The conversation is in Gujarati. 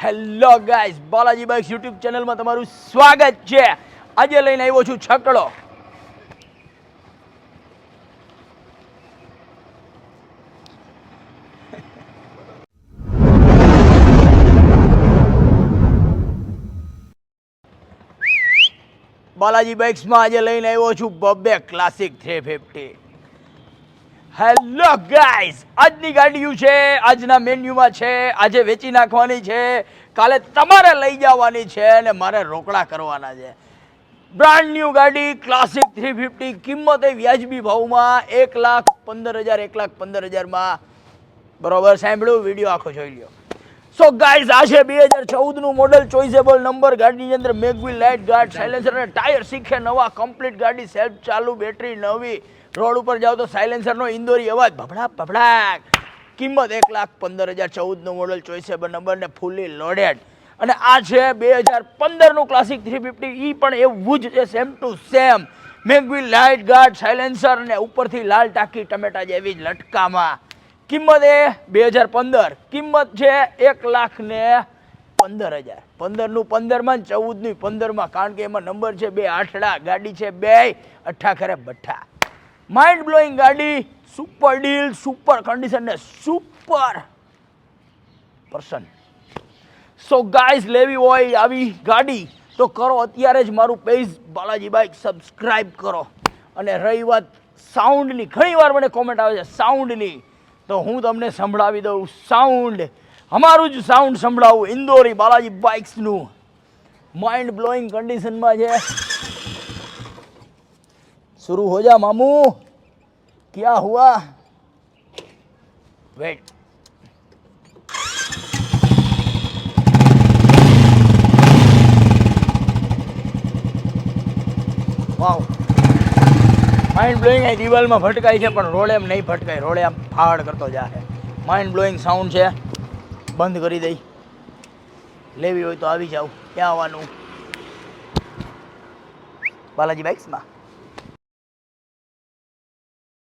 Hello guys, Balaji bikes YouTube ચેનલમાં તમારું સ્વાગત છે. આજે લઈને આવ્યો છું છકડો. બાલાજી બાઇક્સમાં આજે લઈને આવ્યો છું બબ્બે ક્લાસિક 350. હેલો ગાઈઝ, આજની ગાડીઓ છે, આજના મેન્યુમાં છે, આજે વેચી નાખવાની છે, કાલે તમારે લઈ જવાની છે અને મારે રોકડા કરવાના છે. બ્રાન્ડ ન્યૂ ગાડી ક્લાસિક 350, કિંમત એ વ્યાજબી ભાવમાં 1,15,000 1,15,000માં. બરોબર સાંભળ્યું? વિડીયો આખો જોઈ લ્યો. સો ગાઈઝ, આ છે 2014નું મોડલ, ચોઇસેબલ નંબર. ગાડીની અંદર મેગવિલ, લાઇટ ગાર્ડ, સાયલેન્સર અને ટાયર શીખે નવા, કમ્પ્લીટ ગાડી, સેલ્ફ ચાલુ, બેટરી નવી. રોડ ઉપર જાવ તો સાયલેન્સરનો ઇન્દોરી અવાજ ભભડાક ભભડાક. કિંમત 1,15,000, 14નું મોડલ, ચોઇસેબલ નંબર ને ફૂલી લોડેડ. અને આ છે 2015નું ક્લાસિક 350. એ પણ એવું જ છે, same to same. Mag wheel, light guard, silencer ને ઉપરથી લાલ ટાંકી ટમેટા જેવી જ લટકામાં. કિંમત એ 2015, કિંમત છે 1,15,000. 15નું 15માં, 14નું 15માં, કારણ કે એમાં નંબર છે 2 આઠડા. ગાડી છે 2 અઠ્ઠા ખરે બઠ્ઠા. માઇન્ડ બ્લોઈંગ ગાડી, સુપર ડીલ, સુપર કન્ડિશન ને સુપર પર્સન. સો ગાઈઝ, લેવી હોય આવી ગાડી તો કરો અત્યારે જ મારું પેજ બાલાજી બાઇક સબસ્ક્રાઇબ કરો. અને રહી વાત સાઉન્ડની, ઘણી વાર મને કોમેન્ટ આવે છે સાઉન્ડની, તો હું તમને સંભળાવી દઉં સાઉન્ડ. અમારું જ સાઉન્ડ સંભળાવું, ઇન્દોરી બાલાજી બાઇક્સનું. માઇન્ડ બ્લોઈંગ કન્ડિશનમાં છે. शुरू हो जा मामू, क्या हुआ? वेट. Wow, mind blowing. અહીં દિવાલમાં ભટકાય છે પણ રોડે એમ નહીં ભટકાય, રોડે આમ ફાડ કરતો જાય. માઇન્ડ બ્લોઈંગ સાઉન્ડ છે. બંધ કરી દઈ. લેવી હોય તો આવી જાવ. ક્યાં આવવાનું? બાલાજી બાઇક્સમાં.